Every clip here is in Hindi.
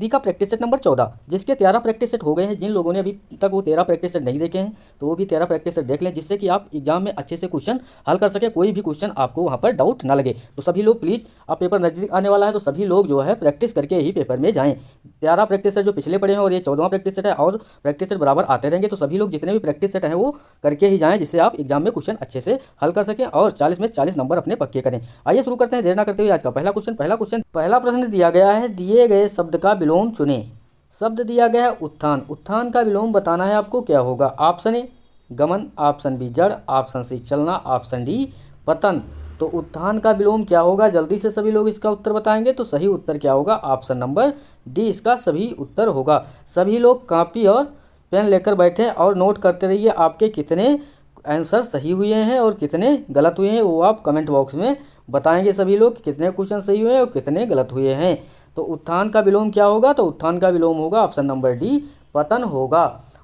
हिंदी का प्रैक्टिस सेट नंबर 14, जिसके 13 प्रैक्टिस सेट हो गए हैं। जिन लोगों ने अभी तक वो 13 प्रैक्टिस सेट नहीं देखे हैं तो वो भी 13 प्रैक्टिस सेट देख लें, जिससे कि आप एग्जाम में अच्छे से क्वेश्चन हल कर सके, कोई भी क्वेश्चन आपको वहाँ पर डाउट ना लगे। तो सभी लोग प्लीज़, अब पेपर नज़दीक आने वाला है तो सभी लोग जो है प्रैक्टिस करके ही पेपर में जाएँ। 13 प्रैक्टिस सेट जो पिछले पड़े हैं और ये 14वां प्रैक्टिस सेट है, और प्रैक्टिस सेट बराबर आते रहेंगे। तो सभी लोग जितने भी प्रैक्टिस सेट हैं वो करके ही जाएँ, जिससे आप एग्जाम में क्वेश्चन अच्छे से हल कर सकें और 40 में 40 नंबर अपने पक्के करें। आइए शुरू करते हैं देर ना करते हुए आज का पहला क्वेश्चन। पहला प्रश्न दिया गया है, दिए गए शब्द का विलोम चुनें। शब्द दिया गया है उत्थान। उत्थान का विलोम बताना है आपको, क्या होगा? ऑप्शन ए गमन, ऑप्शन बी जड़, ऑप्शन सी चलना, ऑप्शन डी पतन। तो उत्थान का विलोम क्या होगा? जल्दी से सभी लोग इसका उत्तर बताएंगे। तो सही उत्तर क्या होगा? ऑप्शन नंबर डी इसका सही उत्तर होगा। सभी लोग कॉपी और पेन लेकर बैठे और नोट करते रहिए, आपके कितने आंसर सही हुए हैं और कितने गलत हुए हैं वो आप कमेंट बॉक्स में बताएंगे सभी लोग कि कितने क्वेश्चन सही हुए और कितने गलत हुए हैं। तो उत्थान का विलोम क्या होगा? तो उत्थान का विलोम होगा ऑप्शन नंबर डी पतन होगा।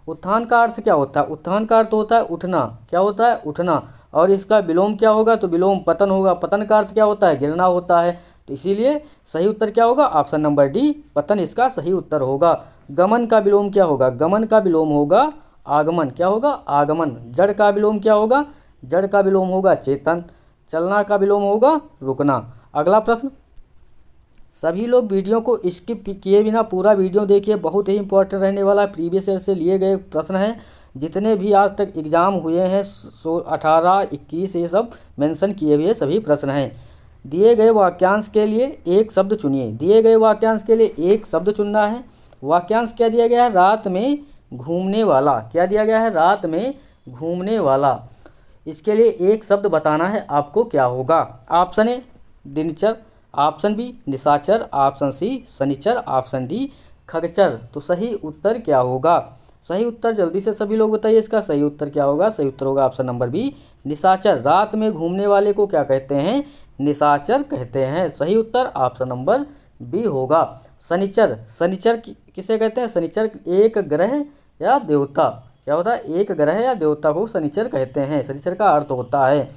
उत्थान का अर्थ क्या होता है? उत्थान का अर्थ होता है उठना। क्या होता है? उठना। और इसका विलोम क्या होगा? तो विलोम पतन होगा। पतन का अर्थ क्या होता है? गिरना होता है। तो इसीलिए सही उत्तर क्या होगा? ऑप्शन नंबर डी पतन इसका सही उत्तर होगा। गमन का विलोम क्या होगा? गमन का विलोम होगा आगमन। क्या होगा? आगमन। जड़ का विलोम क्या होगा? जड़ का विलोम होगा चेतन। चलना का विलोम होगा रुकना। अगला प्रश्न, सभी लोग वीडियो को स्किप किए बिना पूरा वीडियो देखिए, बहुत ही इंपॉर्टेंट रहने वाला है। प्रीवियस ईयर से लिए गए प्रश्न हैं, जितने भी आज तक एग्जाम हुए हैं 18, 21 ये सब मेंशन किए हुए सभी प्रश्न हैं। दिए गए वाक्यांश के लिए एक शब्द चुनिए। दिए गए वाक्यांश के लिए एक शब्द चुनना है। वाक्यांश क्या दिया गया है? रात में घूमने वाला। क्या दिया गया है? रात में घूमने वाला। इसके लिए एक शब्द बताना है आपको, क्या होगा? ऑप्शन ए दिनचर, ऑप्शन बी निशाचर, ऑप्शन सी शनिचर, ऑप्शन डी खगचर। तो सही उत्तर क्या होगा? सही उत्तर जल्दी से सभी लोग बताइए, इसका सही उत्तर क्या होगा? सही उत्तर होगा ऑप्शन नंबर बी निशाचर। रात में घूमने वाले को क्या कहते हैं? निशाचर कहते हैं। सही उत्तर ऑप्शन नंबर बी होगा। शनिचर, शनिचर किसे कहते हैं? शनिचर एक ग्रह या देवता। क्या होता है? एक ग्रह या देवता को शनिचर कहते हैं। शनिचर का अर्थ होता है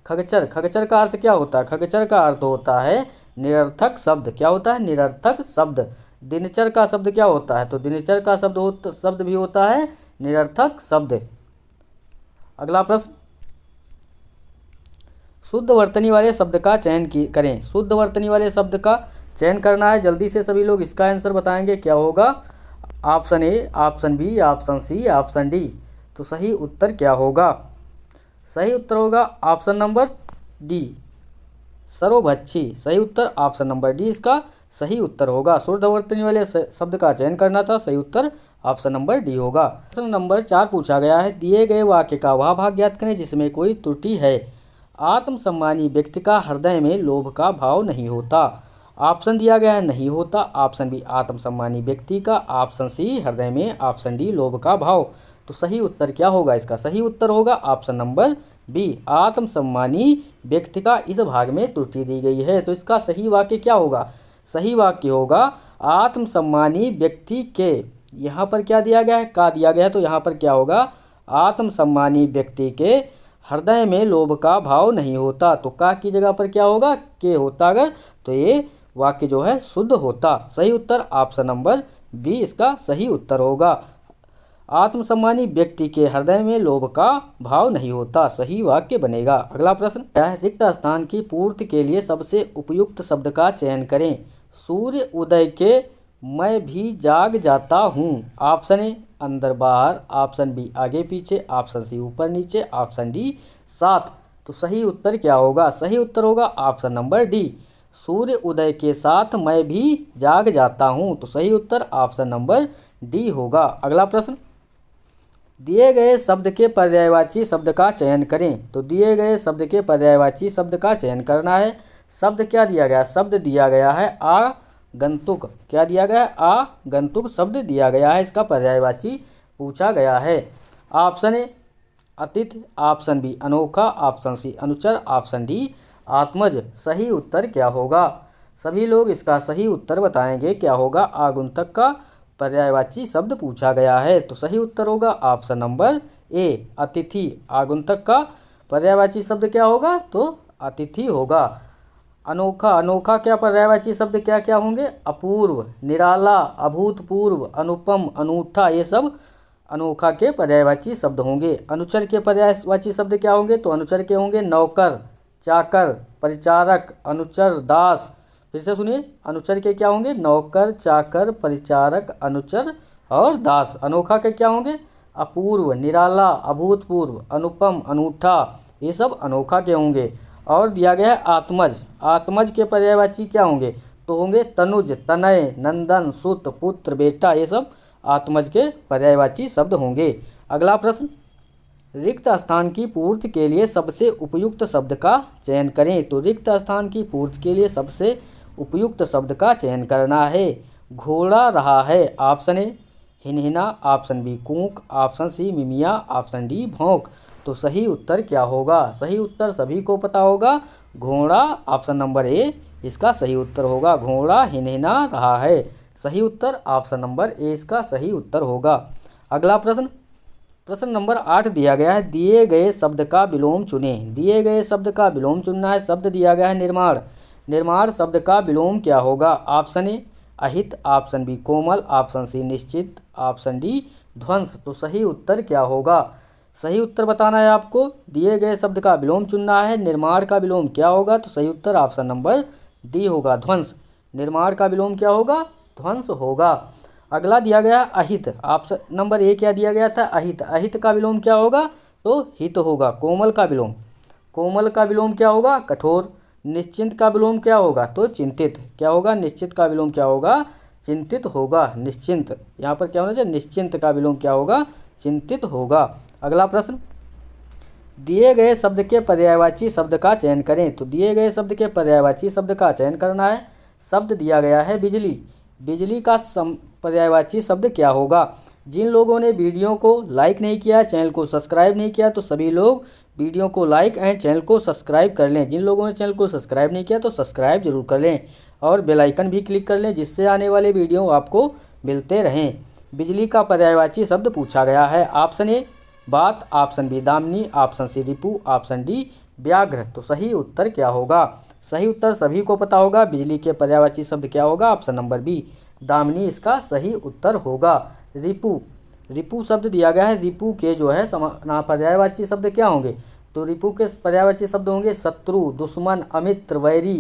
खगचर। खगचर का अर्थ क्या होता है? खगचर का अर्थ होता है निरर्थक शब्द। क्या होता है? निरर्थक शब्द। दिनचर का शब्द क्या होता है? तो दिनचर का शब्द भी होता है निरर्थक शब्द। अगला प्रश्न, शुद्ध वर्तनी वाले शब्द का चयन करें। शुद्ध वर्तनी वाले शब्द का चयन करना है। जल्दी से सभी लोग इसका आंसर बताएंगे, क्या होगा? Option A, option B, option C, option D. तो सही उत्तर क्या होगा? सही उत्तर होगा ऑप्शन नंबर डी सर्वभक्षी। सही उत्तर ऑप्शन नंबर डी इसका सही उत्तर होगा। शुद्ध वर्तनी वाले शब्द का चयन करना था। सही उत्तर ऑप्शन नंबर डी होगा। प्रश्न नंबर 4 पूछा गया है, दिए गए वाक्य का वह भाग ज्ञात करें जिसमें कोई त्रुटि है। आत्मसम्मानी व्यक्ति का हृदय में लोभ का भाव नहीं होता। ऑप्शन दिया गया है नहीं होता, ऑप्शन बी आत्मसम्मानी व्यक्ति का, ऑप्शन सी हृदय में, ऑप्शन डी लोभ का भाव। तो सही उत्तर क्या होगा? इसका सही उत्तर होगा ऑप्शन नंबर बी आत्मसम्मानी व्यक्ति का इस भाग में त्रुटि दी गई है। तो इसका सही वाक्य क्या होगा? सही वाक्य होगा आत्मसम्मानी व्यक्ति के, यहाँ पर क्या दिया गया है? का दिया गया है, तो यहाँ पर क्या होगा? आत्मसम्मानी व्यक्ति के हृदय में लोभ का भाव नहीं होता। तो का की जगह पर क्या होगा? के होता अगर, तो ये वाक्य जो है शुद्ध होता। सही उत्तर ऑप्शन नंबर बी इसका सही उत्तर होगा। आत्मसम्मानी व्यक्ति के हृदय में लोभ का भाव नहीं होता, सही वाक्य बनेगा। अगला प्रश्न है, रिक्त स्थान की पूर्ति के लिए सबसे उपयुक्त शब्द का चयन करें। सूर्य उदय के मैं भी जाग जाता हूँ। ऑप्शन ए अंदर बाहर, ऑप्शन बी आगे पीछे, ऑप्शन सी ऊपर नीचे, ऑप्शन डी साथ। तो सही उत्तर क्या होगा? सही उत्तर होगा ऑप्शन नंबर डी सूर्य उदय के साथ मैं भी जाग जाता हूँ। तो सही उत्तर ऑप्शन नंबर डी होगा। अगला प्रश्न, दिए गए शब्द के पर्यायवाची शब्द का चयन करें। तो दिए गए शब्द के पर्यायवाची शब्द का चयन करना है। शब्द क्या दिया गया? शब्द दिया गया है आगंतुक। क्या दिया गया है? आगंतुक शब्द दिया गया है, इसका पर्यायवाची पूछा गया है। ऑप्शन ए अतिथि, ऑप्शन बी अनोखा, ऑप्शन सी अनुचर, ऑप्शन डी आत्मज। सही उत्तर क्या होगा? सभी लोग इसका सही उत्तर बताएंगे, क्या होगा? आगंतुक का पर्यायवाची शब्द पूछा गया है। तो सही उत्तर होगा ऑप्शन नंबर ए अतिथि। आगंतुक का पर्यायवाची शब्द क्या होगा? तो अतिथि होगा। अनोखा, अनोखा क्या पर्यायवाची शब्द क्या क्या होंगे? अपूर्व, निराला, अभूतपूर्व, अनुपम, अनूठा, ये सब अनोखा के पर्यायवाची शब्द होंगे। अनुचर के पर्यायवाची शब्द क्या होंगे? तो अनुचर के होंगे नौकर, चाकर, परिचारक, अनुचर, दास। फिर से सुनिए, अनुचर के क्या होंगे? नौकर, चाकर, परिचारक, अनुचर और दास। अनोखा के क्या होंगे? अपूर्व, निराला, अभूतपूर्व, अनुपम, अनूठा, ये सब अनोखा के होंगे। और दिया गया है आत्मज, आत्मज के पर्यायवाची क्या होंगे? तो होंगे तनुज, तनय, नंदन, सुत, पुत्र, बेटा, ये सब आत्मज के पर्यायवाची शब्द होंगे। अगला प्रश्न, रिक्त स्थान की पूर्ति के लिए सबसे उपयुक्त शब्द का चयन करें। तो रिक्त स्थान की पूर्ति के लिए सबसे उपयुक्त शब्द का चयन करना है। घोड़ा रहा है, ऑप्शन ए हिनहिना, ऑप्शन बी कूक, ऑप्शन सी मिमिया, ऑप्शन डी भौंक। तो सही उत्तर क्या होगा? सही उत्तर सभी को पता होगा, घोड़ा, ऑप्शन नंबर ए इसका सही उत्तर होगा। घोड़ा हिनहिना रहा है, सही उत्तर ऑप्शन नंबर ए इसका सही उत्तर होगा। अगला प्रश्न, प्रश्न नंबर 8 दिया गया है, दिए गए शब्द का विलोम चुनें। दिए गए शब्द का विलोम चुनना है। शब्द दिया गया है निर्माण, निर्माण शब्द का विलोम क्या होगा? ऑप्शन ए अहित, ऑप्शन बी कोमल, ऑप्शन सी निश्चित, ऑप्शन डी ध्वंस। तो सही उत्तर क्या होगा? सही उत्तर बताना है आपको। दिए गए शब्द का विलोम चुनना है। निर्माण का विलोम क्या होगा? तो सही उत्तर ऑप्शन नंबर डी होगा, ध्वंस। निर्माण का विलोम क्या होगा? ध्वंस होगा। अगला दिया गया अहित, ऑप्शन नंबर ए क्या दिया गया था? अहित। अहित का विलोम क्या होगा? तो हित होगा। कोमल का विलोम, कोमल का विलोम क्या होगा? कठोर। निश्चिंत का विलोम क्या होगा? तो चिंतित। क्या होगा? निश्चित का विलोम क्या होगा? चिंतित होगा, निश्चिंत। यहाँ पर क्या होना चाहिए? निश्चिंत का विलोम क्या होगा? चिंतित होगा। अगला प्रश्न, दिए गए शब्द के पर्यायवाची शब्द का चयन करें। तो दिए गए शब्द के पर्यायवाची शब्द का चयन करना है। शब्द दिया गया है बिजली, बिजली का पर्यायवाची शब्द क्या होगा? जिन लोगों ने वीडियो को लाइक नहीं किया, चैनल को सब्सक्राइब नहीं किया, तो सभी लोग वीडियो को लाइक एंड चैनल को सब्सक्राइब कर लें। जिन लोगों ने चैनल को सब्सक्राइब नहीं किया तो सब्सक्राइब जरूर कर लें और बेल आइकन भी क्लिक कर लें, जिससे आने वाले वीडियो आपको मिलते रहें। बिजली का पर्यायवाची शब्द पूछा गया है। ऑप्शन ए बात, ऑप्शन बी दामिनी, ऑप्शन सी रिपु, ऑप्शन डी व्याघ्र। तो सही उत्तर क्या होगा? सही उत्तर सभी को पता होगा, बिजली के पर्यायवाची शब्द क्या होगा? ऑप्शन नंबर बी दामिनी इसका सही उत्तर होगा। रिपु, रिपु शब्द दिया गया है। रिपु के जो है पर्यायवाची शब्द क्या होंगे? तो रिपु के पर्यायवाची शब्द होंगे शत्रु, दुश्मन, अमित्र, वैरी,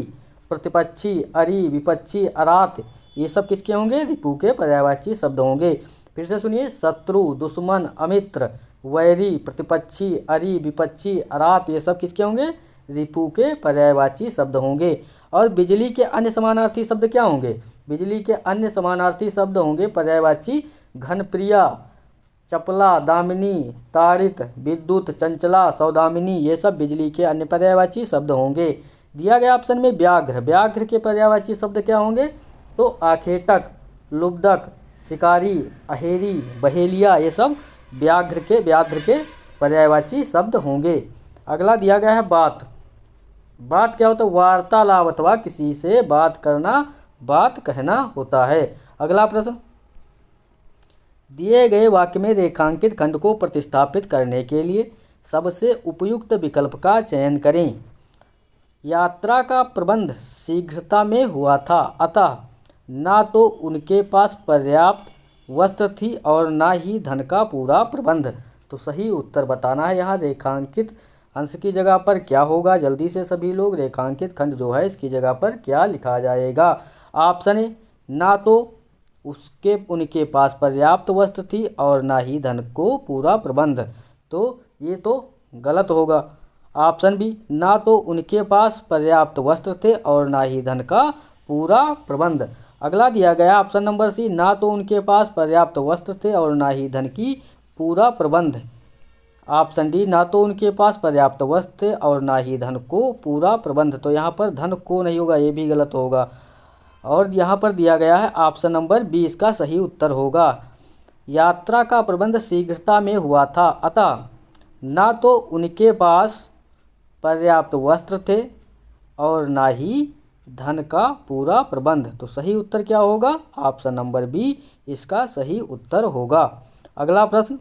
प्रतिपक्षी, अरि, विपक्षी, अरात। ये सब किसके होंगे? रिपु के पर्यायवाची शब्द होंगे। फिर से सुनिए, शत्रु, दुश्मन, अमित्र, वैरी, प्रतिपक्षी, अरि, विपक्षी, अरात, ये सब किसके होंगे? रिपु के पर्यायवाची शब्द होंगे। और बिजली के अन्य समानार्थी शब्द क्या होंगे? बिजली के अन्य समानार्थी शब्द होंगे पर्यायवाची घनप्रिया, चपला, दामिनी, ताड़ित, विद्युत, चंचला, सौदामिनी, ये सब बिजली के अन्य पर्यायवाची शब्द होंगे। दिया गया ऑप्शन में व्याघ्र, व्याघ्र के पर्यायवाची शब्द क्या होंगे? तो आखेटक, लुब्धक, शिकारी, अहेरी, बहेलिया, ये सब व्याघ्र के पर्यायवाची शब्द होंगे। अगला दिया गया है बात। बात क्या होता है? वार्तालाप अथवा किसी से बात करना, बात कहना होता है। अगला प्रश्न, दिए गए वाक्य में रेखांकित खंड को प्रतिस्थापित करने के लिए सबसे उपयुक्त विकल्प का चयन करें। यात्रा का प्रबंध शीघ्रता में हुआ था, अतः ना तो उनके पास पर्याप्त वस्त्र थी और ना ही धन का पूरा प्रबंध। तो सही उत्तर बताना है। यहाँ रेखांकित अंश की जगह पर क्या होगा? जल्दी से सभी लोग, रेखांकित खंड जो है इसकी जगह पर क्या लिखा जाएगा? ऑप्शन ए ना तो उनके पास पर्याप्त वस्त्र थी और ना ही धन को पूरा प्रबंध। तो ये तो गलत होगा। ऑप्शन बी ना तो उनके पास पर्याप्त वस्त्र थे और ना ही धन का पूरा प्रबंध। अगला दिया गया ऑप्शन नंबर सी, ना तो उनके पास पर्याप्त वस्त्र थे और ना ही धन की पूरा प्रबंध। ऑप्शन डी ना तो उनके पास पर्याप्त वस्त्र थे और ना ही धन को पूरा प्रबंध। तो यहाँ पर धन को नहीं होगा, ये भी गलत होगा। और यहाँ पर दिया गया है ऑप्शन नंबर बी इसका सही उत्तर होगा। यात्रा का प्रबंध शीघ्रता में हुआ था, अतः ना तो उनके पास पर्याप्त वस्त्र थे और ना ही धन का पूरा प्रबंध। तो सही उत्तर क्या होगा? ऑप्शन नंबर बी इसका सही उत्तर होगा। अगला प्रश्न,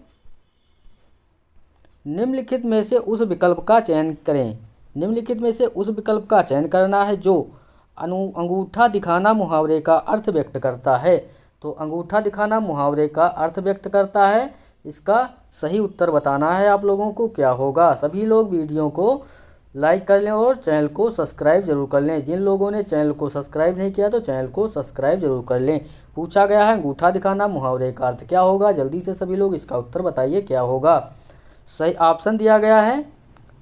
निम्नलिखित में से उस विकल्प का चयन करें निम्नलिखित में से उस विकल्प का चयन करना है जो अंगूठा दिखाना मुहावरे का अर्थ व्यक्त करता है। तो अंगूठा दिखाना मुहावरे का अर्थ व्यक्त करता है, इसका सही उत्तर बताना है आप लोगों को। क्या होगा? सभी लोग वीडियो को लाइक कर लें और चैनल को सब्सक्राइब जरूर कर लें। जिन लोगों ने चैनल को सब्सक्राइब नहीं किया तो चैनल को सब्सक्राइब जरूर कर लें। पूछा गया है अंगूठा दिखाना मुहावरे का अर्थ क्या होगा? जल्दी से सभी लोग इसका उत्तर बताइए क्या होगा। सही ऑप्शन दिया गया है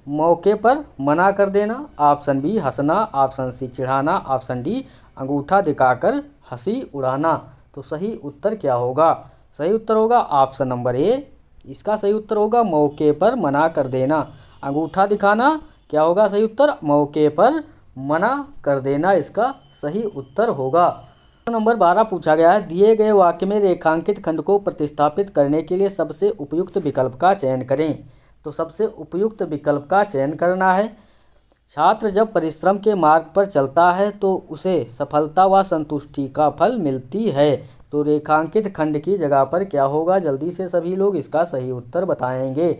मौके पर मना कर देना, ऑप्शन बी हंसना, ऑप्शन सी चिढ़ाना, ऑप्शन डी अंगूठा दिखाकर हंसी उड़ाना। तो सही उत्तर क्या होगा? सही उत्तर होगा ऑप्शन नंबर ए। इसका सही उत्तर होगा मौके पर मना कर देना। अंगूठा दिखाना क्या होगा सही उत्तर? मौके पर मना कर देना इसका सही उत्तर होगा। नंबर 12 पूछा गया है दिए गए वाक्य में रेखांकित खंड को प्रतिस्थापित करने के लिए सबसे उपयुक्त विकल्प का चयन करें। तो सबसे उपयुक्त विकल्प का चयन करना है। छात्र जब परिश्रम के मार्ग पर चलता है तो उसे सफलता व संतुष्टि का फल मिलती है। तो रेखांकित खंड की जगह पर क्या होगा? जल्दी से सभी लोग इसका सही उत्तर बताएंगे।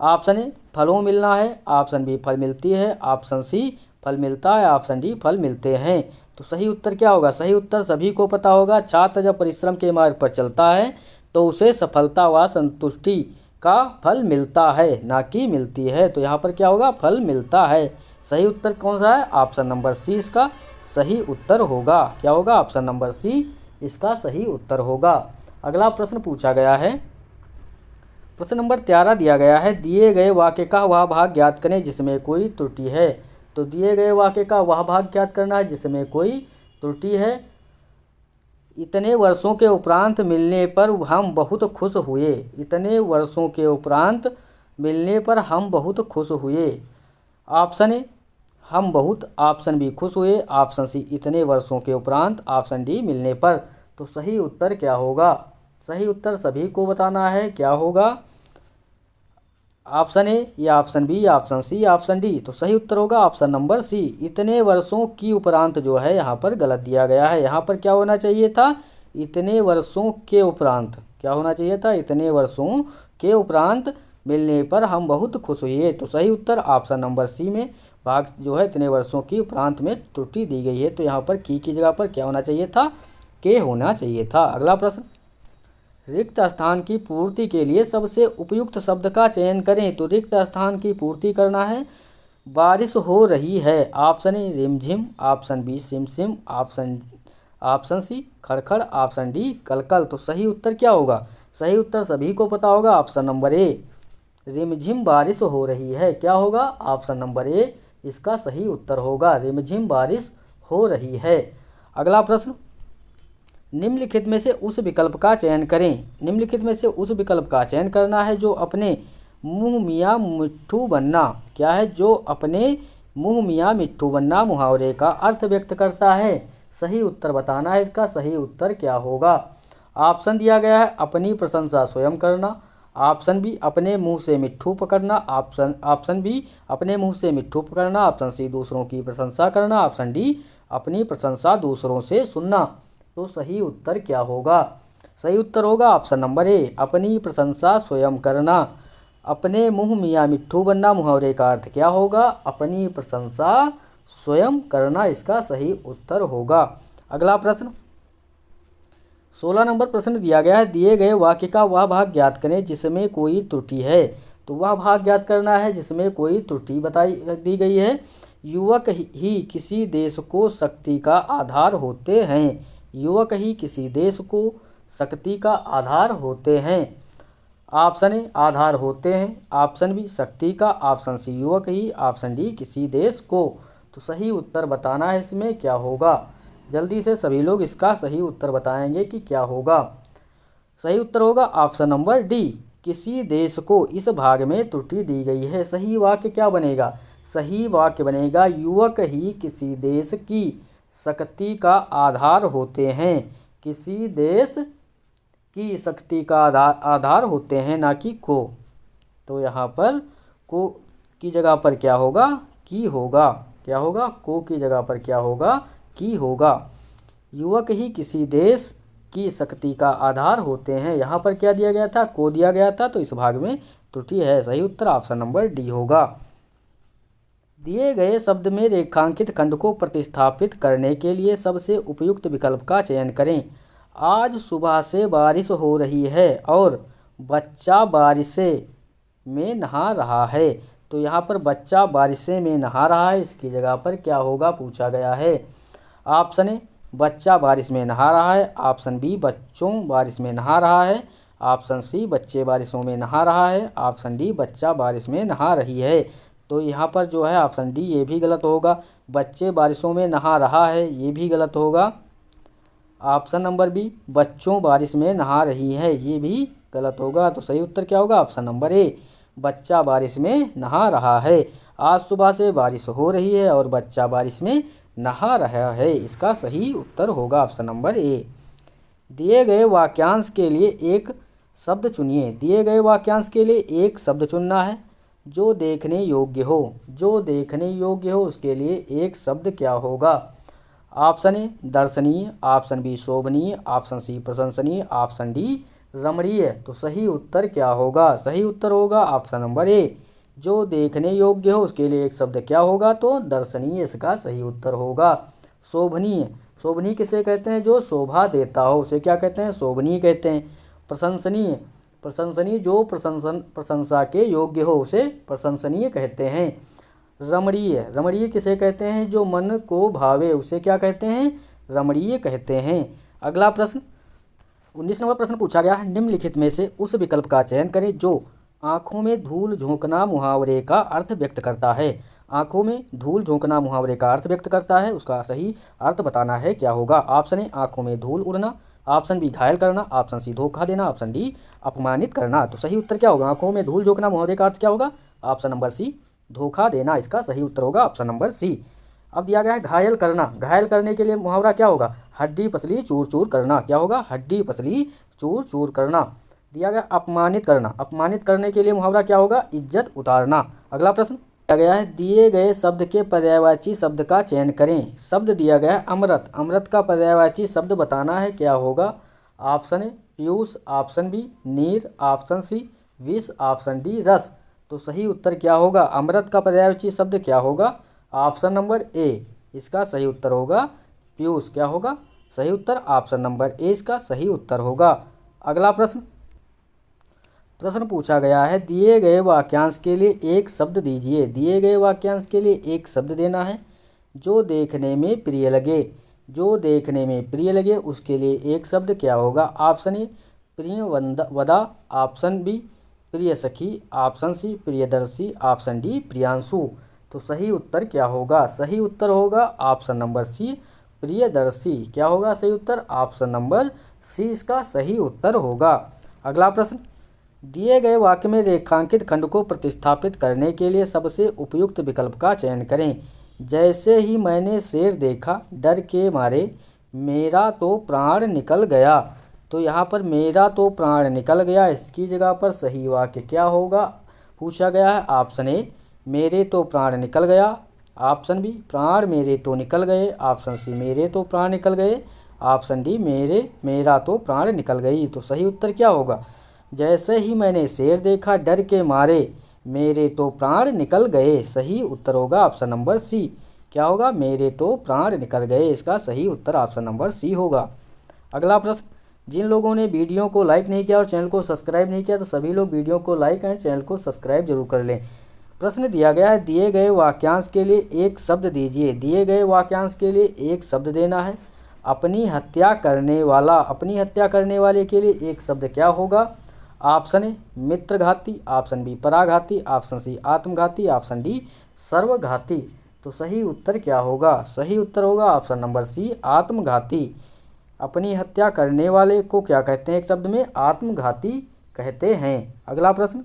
ऑप्शन ए फलों मिलना है, ऑप्शन बी फल मिलती है, ऑप्शन सी फल मिलता है, ऑप्शन डी फल मिलते हैं। तो सही उत्तर क्या होगा? सही उत्तर सभी को पता होगा। छात्र जब परिश्रम के मार्ग पर चलता है तो उसे सफलता व संतुष्टि का फल मिलता है, ना कि मिलती है। तो यहाँ पर क्या होगा? फल मिलता है। सही उत्तर कौन सा है? ऑप्शन नंबर सी इसका सही उत्तर होगा। क्या होगा? ऑप्शन नंबर सी इसका सही उत्तर होगा। अगला प्रश्न पूछा गया है, प्रश्न नंबर 13 दिया गया है दिए गए वाक्य का वह भाग ज्ञात करें जिसमें कोई त्रुटि है। तो दिए गए वाक्य का वह भाग ज्ञात करना है जिसमें कोई त्रुटि है। इतने वर्षों के उपरांत मिलने पर हम बहुत खुश हुए। इतने वर्षों के उपरांत मिलने पर हम बहुत खुश हुए। ऑप्शन ए हम बहुत, ऑप्शन बी खुश हुए, ऑप्शन सी इतने वर्षों के उपरांत, ऑप्शन डी मिलने पर। तो सही उत्तर क्या होगा? सही उत्तर सभी को बताना है। क्या होगा? ऑप्शन ए या ऑप्शन बी या ऑप्शन सी या ऑप्शन डी। तो सही उत्तर होगा ऑप्शन नंबर सी। इतने वर्षों की उपरांत जो है यहाँ पर गलत दिया गया है। यहाँ पर क्या होना चाहिए था? इतने वर्षों के उपरांत। क्या होना चाहिए था? इतने वर्षों के उपरांत मिलने पर हम बहुत खुश हुए। तो सही उत्तर ऑप्शन नंबर सी में भाग जो है इतने वर्षों की उपरांत में त्रुटि दी गई है। तो यहाँ पर की जगह पर क्या होना चाहिए था? के होना चाहिए था। अगला प्रश्न, रिक्त स्थान की पूर्ति के लिए सबसे उपयुक्त शब्द का चयन करें। तो रिक्त स्थान की पूर्ति करना है बारिश हो रही है। ऑप्शन ए रिमझिम, ऑप्शन बी सिमसिम, ऑप्शन सी खड़खड़, ऑप्शन डी कलकल। तो सही उत्तर क्या होगा? सही उत्तर सभी को पता होगा ऑप्शन नंबर ए रिमझिम बारिश हो रही है। क्या होगा? ऑप्शन नंबर ए इसका सही उत्तर होगा रिमझिम बारिश हो रही है। अगला प्रश्न, निम्नलिखित में से उस विकल्प का चयन करें। निम्नलिखित में से उस विकल्प का चयन करना है जो अपने मुँह मियाँ मिट्ठू बनना। क्या है? जो अपने मुँह मियाँ मिट्ठू बनना मुहावरे का अर्थ व्यक्त करता है। सही उत्तर बताना है। इसका सही उत्तर क्या होगा? ऑप्शन दिया गया है अपनी प्रशंसा स्वयं करना, ऑप्शन बी अपने मुंह से मिट्ठू पकड़ना, ऑप्शन बी अपने मुंह से मिट्ठू पकड़ना, ऑप्शन सी दूसरों की प्रशंसा करना, ऑप्शन डी अपनी प्रशंसा दूसरों से सुनना। तो सही उत्तर क्या होगा? सही उत्तर होगा ऑप्शन नंबर ए अपनी प्रशंसा स्वयं करना। अपने मुंह मियाँ मिट्ठू बनना मुहावरे का अर्थ क्या होगा? अपनी प्रशंसा स्वयं करना इसका सही उत्तर होगा। अगला प्रश्न, 16 नंबर प्रश्न दिया गया है दिए गए वाक्य का वह भाग ज्ञात करें जिसमें कोई त्रुटि है। तो वह भाग ज्ञात करना है जिसमें कोई त्रुटि बताई दी गई है। युवक ही किसी देश को शक्ति का आधार होते हैं। युवक ही किसी देश को शक्ति का आधार होते हैं। ऑप्शन ए आधार होते हैं, ऑप्शन बी शक्ति का, ऑप्शन सी युवक ही, ऑप्शन डी किसी देश को। तो सही उत्तर बताना है इसमें क्या होगा? जल्दी से सभी लोग इसका सही उत्तर बताएंगे कि क्या होगा। सही उत्तर होगा ऑप्शन नंबर डी किसी देश को इस भाग में त्रुटि दी गई है। सही वाक्य क्या बनेगा? सही वाक्य बनेगा युवक ही किसी देश की शक्ति का आधार होते हैं। किसी देश की शक्ति का आधार होते हैं, ना कि को। तो यहाँ पर को की जगह पर क्या होगा? की होगा। क्या होगा? को की जगह पर क्या होगा? की होगा। युवक ही किसी देश की शक्ति का आधार होते हैं। यहाँ पर क्या दिया गया था? को दिया गया था। तो इस भाग में त्रुटि है। सही उत्तर ऑप्शन नंबर डी होगा। दिए गए शब्द में रेखांकित खंड को प्रतिस्थापित करने के लिए सबसे उपयुक्त विकल्प का चयन करें। आज सुबह से बारिश हो रही है और बच्चा बारिशे में नहा रहा है। तो यहाँ पर बच्चा बारिशे में नहा रहा है, इसकी जगह पर क्या होगा पूछा गया है। ऑप्शन ए बच्चा बारिश में नहा रहा है, ऑप्शन बी बच्चों बारिश में नहा रहा है, ऑप्शन सी बच्चे बारिशों में नहा रहा है, ऑप्शन डी बच्चा बारिश में नहा रही है। तो यहाँ पर जो है ऑप्शन डी ये भी गलत होगा, बच्चे बारिशों में नहा रहा है ये भी गलत होगा। ऑप्शन नंबर बी बच्चों बारिश में नहा रही है ये भी गलत होगा। तो सही उत्तर क्या होगा, ऑप्शन नंबर ए बच्चा बारिश में नहा रहा है। आज सुबह से बारिश हो रही है और बच्चा बारिश में नहा रहा है, इसका सही उत्तर होगा ऑप्शन नंबर ए। दिए गए वाक्यांश के लिए एक शब्द चुनिए। दिए गए वाक्यांश के लिए एक शब्द चुनना है जो देखने योग्य हो। जो देखने योग्य हो उसके लिए एक शब्द क्या होगा। ऑप्शन ए दर्शनीय, ऑप्शन बी शोभनीय, ऑप्शन सी प्रशंसनीय, ऑप्शन डी रमणीय। तो सही उत्तर क्या होगा, सही उत्तर होगा ऑप्शन नंबर ए जो देखने योग्य हो उसके लिए एक शब्द क्या होगा, तो दर्शनीय इसका सही उत्तर होगा। शोभनीय, शोभनीय किसे कहते हैं, जो शोभा देता हो उसे क्या कहते हैं, शोभनीय कहते हैं। प्रशंसनीय, प्रशंसनीय जो प्रशंसा के योग्य हो उसे प्रशंसनीय कहते हैं। रमणीय, रमणीय किसे कहते हैं, जो मन को भावे उसे क्या कहते हैं, रमणीय कहते हैं। अगला प्रश्न 19 नंबर प्रश्न पूछा गया है, निम्नलिखित में से उस विकल्प का चयन करें जो आंखों में धूल झोंकना मुहावरे का अर्थ व्यक्त करता है। आंखों में धूल झोंकना मुहावरे का अर्थ व्यक्त करता है, उसका सही अर्थ बताना है क्या होगा। ऑप्शन ए आंखों में धूल उड़ना, ऑप्शन बी घायल करना, ऑप्शन सी धोखा देना, ऑप्शन डी अपमानित करना। तो सही उत्तर क्या होगा, आंखों में धूल झोंकना मुहावरे का अर्थ क्या होगा, ऑप्शन नंबर सी धोखा देना, इसका सही उत्तर होगा ऑप्शन नंबर सी। अब दिया गया है घायल करना, घायल करने के लिए मुहावरा क्या होगा, हड्डी पसली चूर चूर करना, क्या होगा, हड्डी पसली चूर चूर करना। दिया गया अपमानित करना, अपमानित करने के लिए मुहावरा क्या होगा, इज्जत उतारना। अगला प्रश्न दिया गया है, दिए गए शब्द के पर्यायवाची शब्द का चयन करें। शब्द दिया गया है अमृत, अमृत का पर्यायवाची शब्द बताना है क्या होगा। ऑप्शन ए पीयूष, ऑप्शन बी नीर, ऑप्शन सी विष, ऑप्शन डी रस। तो सही उत्तर क्या होगा, अमृत का पर्यायवाची शब्द क्या होगा, ऑप्शन नंबर ए इसका सही उत्तर होगा पीयूष। क्या होगा सही उत्तर, ऑप्शन नंबर ए इसका सही उत्तर होगा। अगला प्रश्न पूछा गया है, दिए गए वाक्यांश के लिए एक शब्द दीजिए। दिए गए वाक्यांश के लिए एक शब्द देना है जो देखने में प्रिय लगे। जो देखने में प्रिय लगे उसके लिए एक शब्द क्या होगा। ऑप्शन ए प्रिय वदा, ऑप्शन बी प्रिय सखी, ऑप्शन सी प्रियदर्शी, ऑप्शन डी प्रियांशु। तो सही उत्तर क्या होगा, सही उत्तर होगा ऑप्शन नंबर सी प्रियदर्शी। क्या होगा सही उत्तर, ऑप्शन नंबर सी इसका सही उत्तर होगा। अगला प्रश्न, दिए गए वाक्य में रेखांकित खंड को प्रतिस्थापित करने के लिए सबसे उपयुक्त विकल्प का चयन करें। जैसे ही मैंने शेर देखा डर के मारे मेरा तो प्राण निकल गया। तो यहाँ पर मेरा तो प्राण निकल गया, इसकी जगह पर सही वाक्य क्या होगा पूछा गया है। ऑप्शन ए मेरे तो प्राण निकल गया, ऑप्शन बी प्राण मेरे तो निकल गए, ऑप्शन सी मेरे तो प्राण निकल गए, ऑप्शन डी मेरा तो प्राण निकल गई। तो सही उत्तर क्या होगा, जैसे ही मैंने शेर देखा डर के मारे मेरे तो प्राण निकल गए। सही उत्तर होगा ऑप्शन नंबर सी। क्या होगा, मेरे तो प्राण निकल गए, इसका सही उत्तर ऑप्शन नंबर सी होगा। अगला प्रश्न, जिन लोगों ने वीडियो को लाइक नहीं किया और चैनल को सब्सक्राइब नहीं किया तो सभी लोग वीडियो को लाइक एंड चैनल को सब्सक्राइब जरूर कर लें। प्रश्न दिया गया है, दिए गए वाक्यांश के लिए एक शब्द दीजिए। दिए गए वाक्यांश के लिए एक शब्द देना है। अपनी हत्या करने वाला, अपनी हत्या करने वाले के लिए एक शब्द क्या होगा। ऑप्शन ए मित्रघाती, ऑप्शन बी पराघाती, ऑप्शन सी आत्मघाती, ऑप्शन डी सर्वघाती। तो सही उत्तर क्या होगा, सही उत्तर होगा ऑप्शन नंबर सी आत्मघाती। अपनी हत्या करने वाले को क्या कहते हैं, एक शब्द में आत्मघाती कहते हैं। अगला प्रश्न,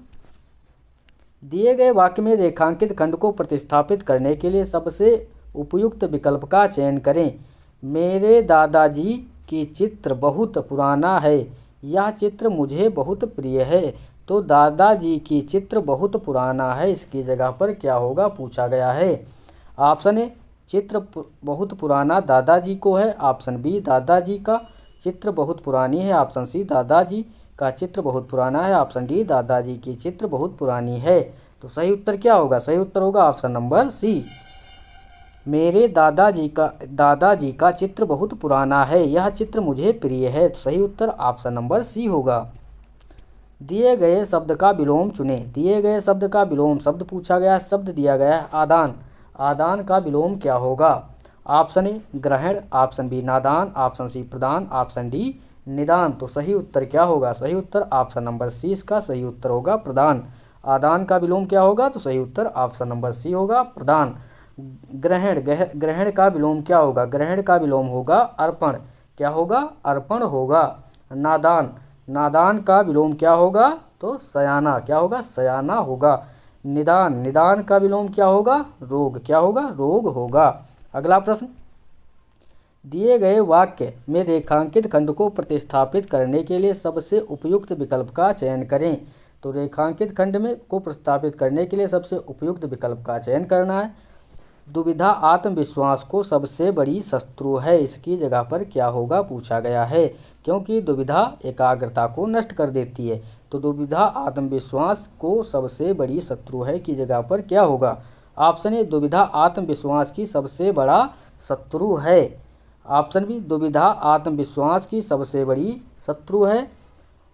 दिए गए वाक्य में रेखांकित खंड को प्रतिस्थापित करने के लिए सबसे उपयुक्त विकल्प का चयन करें। मेरे दादाजी की चित्र बहुत पुराना है, यह चित्र मुझे बहुत प्रिय है। तो दादाजी की चित्र बहुत पुराना है, इसकी जगह पर क्या होगा पूछा गया है। ऑप्शन ए चित्र बहुत पुराना दादाजी को है, ऑप्शन बी दादाजी का चित्र बहुत पुरानी है, ऑप्शन सी दादाजी का चित्र बहुत पुराना है, ऑप्शन डी दादाजी की चित्र बहुत पुरानी है। तो सही उत्तर क्या होगा? सही उत्तर होगा ऑप्शन नंबर सी। मेरे दादाजी का चित्र बहुत पुराना है, यह चित्र मुझे प्रिय है। तो सही उत्तर ऑप्शन नंबर सी होगा। दिए गए शब्द का विलोम चुनें। दिए गए शब्द का विलोम शब्द पूछा गया, शब्द दिया गया है आदान। आदान का विलोम क्या होगा? ऑप्शन ए ग्रहण, ऑप्शन बी नादान, ऑप्शन सी प्रदान, ऑप्शन डी निदान। तो सही उत्तर क्या होगा? सही उत्तर ऑप्शन नंबर सी इसका सही उत्तर होगा प्रदान। आदान का विलोम क्या होगा? तो सही उत्तर ऑप्शन नंबर सी होगा प्रदान। ग्रहण, ग्रहण का विलोम क्या होगा? ग्रहण का विलोम होगा अर्पण। क्या होगा? अर्पण होगा। नादान, नादान का विलोम क्या होगा? तो सयाना। क्या होगा? सयाना होगा। निदान, निदान का विलोम क्या होगा? रोग। क्या होगा? रोग होगा। अगला प्रश्न, दिए गए वाक्य में रेखांकित खंड को प्रतिस्थापित करने के लिए सबसे उपयुक्त विकल्प का चयन करें। तो रेखांकित खंड में को प्रतिस्थापित करने के लिए सबसे उपयुक्त विकल्प का चयन करना है। दुविधा आत्मविश्वास को सबसे बड़ी शत्रु है, इसकी जगह पर क्या होगा पूछा गया है, क्योंकि दुविधा एकाग्रता को नष्ट कर देती है। तो दुविधा आत्मविश्वास को सबसे बड़ी शत्रु है की जगह पर क्या होगा? ऑप्शन ए दुविधा आत्मविश्वास की सबसे बड़ा शत्रु है। ऑप्शन बी दुविधा आत्मविश्वास की सबसे बड़ी शत्रु है।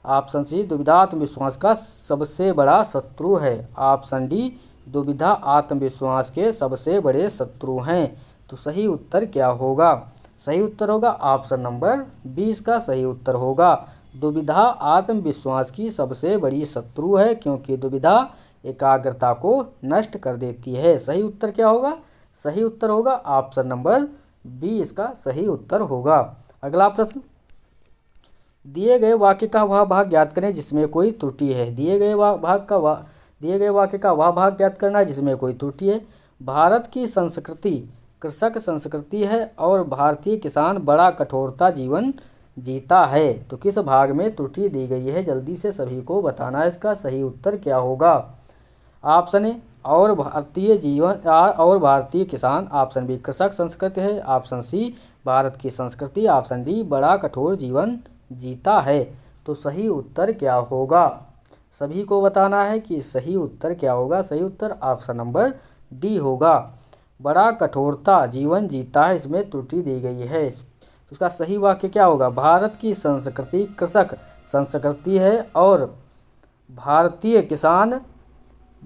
ऑप्शन सी दुविधा आत्मविश्वास का सबसे बड़ा शत्रु है। ऑप्शन डी दुविधा आत्मविश्वास के सबसे बड़े शत्रु हैं। तो सही उत्तर क्या होगा? सही उत्तर होगा ऑप्शन नंबर 20 का सही उत्तर होगा। दुविधा आत्मविश्वास की सबसे बड़ी शत्रु है, क्योंकि दुविधा एकाग्रता को नष्ट कर देती है। सही उत्तर क्या होगा? सही उत्तर होगा ऑप्शन नंबर 20 का सही उत्तर होगा। अगला प्रश्न, दिए गए वाक्य का वह भाग ज्ञात करें जिसमें कोई त्रुटि है। दिए गए वाक्य का वह भाग ज्ञात करना जिसमें कोई त्रुटि है। भारत की संस्कृति कृषक संस्कृति है और भारतीय किसान बड़ा कठोरता जीवन जीता है। तो किस भाग में त्रुटि दी गई है? जल्दी से सभी को बताना है। इसका सही उत्तर क्या होगा? ऑप्शन ए और भारतीय किसान, ऑप्शन बी कृषक संस्कृति है, ऑप्शन सी भारत की संस्कृति, ऑप्शन डी बड़ा कठोर जीवन जीता है। तो सही उत्तर क्या होगा? सभी को बताना है कि सही उत्तर क्या होगा। सही उत्तर ऑप्शन नंबर डी होगा, बड़ा कठोरता जीवन जीता है, इसमें त्रुटि दी गई है। उसका सही वाक्य क्या होगा? भारत की संस्कृति कृषक संस्कृति है और भारतीय किसान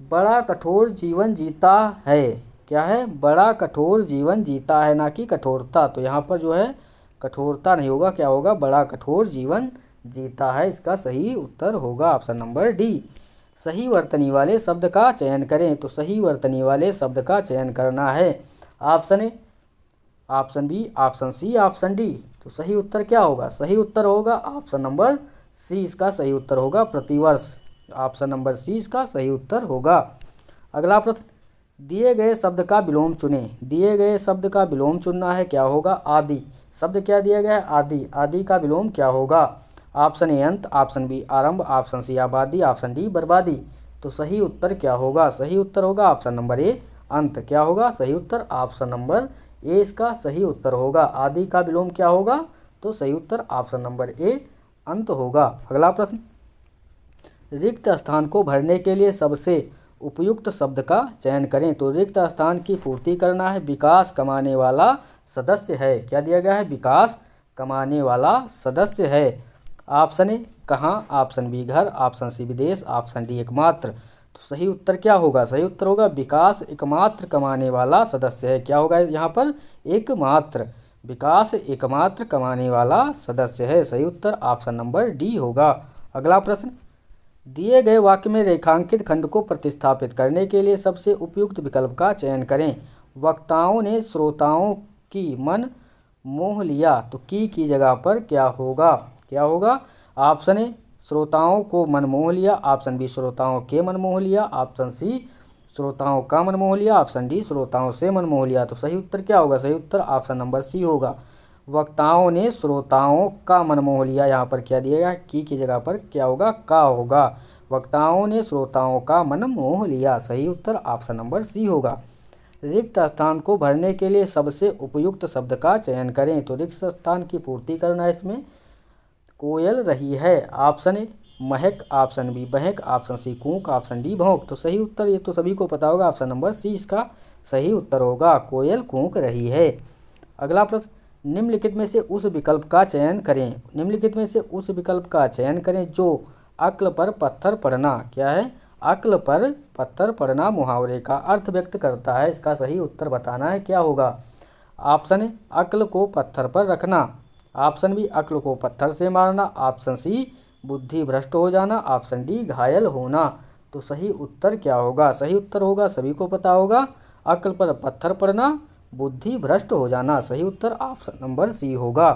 बड़ा कठोर जीवन जीता है। क्या है? बड़ा कठोर जीवन जीता है, ना कि कठोरता। तो यहाँ पर जो है कठोरता नहीं होगा, क्या होगा? बड़ा कठोर जीवन जीता है। इसका सही उत्तर होगा ऑप्शन नंबर डी। सही वर्तनी वाले शब्द का चयन करें। तो सही वर्तनी वाले शब्द का चयन करना है। Option A, option B, option C, option D. तो सही उत्तर क्या होगा? सही उत्तर होगा ऑप्शन नंबर सी, इसका सही उत्तर होगा प्रतिवर्ष। ऑप्शन नंबर सी इसका सही उत्तर होगा। अगला प्रश्न, दिए गए शब्द का विलोम चुनें। दिए गए शब्द का विलोम चुनना है। क्या होगा? आदि। शब्द क्या दिया गया है? आदि। आदि का विलोम क्या होगा? ऑप्शन ए अंत, ऑप्शन बी आरंभ, ऑप्शन सी आबादी, ऑप्शन डी बर्बादी। तो सही उत्तर क्या होगा? सही उत्तर होगा ऑप्शन नंबर ए अंत। क्या होगा? सही उत्तर ऑप्शन नंबर ए इसका सही उत्तर होगा। आदि का विलोम क्या होगा? तो सही उत्तर ऑप्शन नंबर ए अंत होगा। अगला प्रश्न, रिक्त स्थान को भरने के लिए सबसे उपयुक्त शब्द का चयन करें। तो रिक्त स्थान की पूर्ति करना है। विकास कमाने वाला सदस्य है। क्या दिया गया है? विकास कमाने वाला सदस्य है। ऑप्शन ए कहाँ, ऑप्शन बी घर, ऑप्शन सी विदेश, ऑप्शन डी एकमात्र। तो सही उत्तर क्या होगा? सही उत्तर होगा विकास एकमात्र कमाने वाला सदस्य है। क्या होगा यहाँ पर? एकमात्र। विकास एकमात्र कमाने वाला सदस्य है। सही उत्तर ऑप्शन नंबर डी होगा। अगला प्रश्न, दिए गए वाक्य में रेखांकित खंड को प्रतिस्थापित करने के लिए सबसे उपयुक्त विकल्प का चयन करें। वक्ताओं ने श्रोताओं की मन मोह लिया। तो की जगह पर क्या होगा? क्या होगा? ऑप्शन ए श्रोताओं को मन मोह लिया, ऑप्शन बी श्रोताओं के मन मोह लिया, ऑप्शन सी श्रोताओं का मन मोह लिया, ऑप्शन डी श्रोताओं से मन मोह लिया। तो सही उत्तर क्या होगा? सही उत्तर ऑप्शन नंबर सी होगा, वक्ताओं ने श्रोताओं का मन मोह लिया। यहाँ पर क्या दिया गया? की जगह पर क्या होगा? का होगा। वक्ताओं ने श्रोताओं का मन मोह लिया। सही उत्तर ऑप्शन नंबर सी होगा। रिक्त स्थान को भरने के लिए सबसे उपयुक्त शब्द का चयन करें। तो रिक्त स्थान की पूर्ति करना है। इसमें कोयल रही है। ऑप्शन ए महक ऑप्शन बी बहक, ऑप्शन सी कूक, ऑप्शन डी भौंक। तो सही उत्तर ये तो सभी को पता होगा, ऑप्शन नंबर सी इसका सही उत्तर होगा, कोयल कूक रही है। अगला प्रश्न, निम्नलिखित में से उस विकल्प का चयन करें, निम्नलिखित में से उस विकल्प का चयन करें जो अक्ल पर पत्थर पड़ना, क्या है, अक्ल पर पत्थर पड़ना मुहावरे का अर्थ व्यक्त करता है। इसका सही उत्तर बताना है, क्या होगा। ऑप्शन ए अक्ल को पत्थर पर रखना, ऑप्शन बी अक्ल को पत्थर से मारना, ऑप्शन सी बुद्धि भ्रष्ट हो जाना, ऑप्शन डी घायल होना। तो सही उत्तर क्या होगा, सही उत्तर होगा, सभी को पता होगा, अक्ल पर पत्थर पड़ना, बुद्धि भ्रष्ट हो जाना। सही उत्तर ऑप्शन नंबर सी होगा।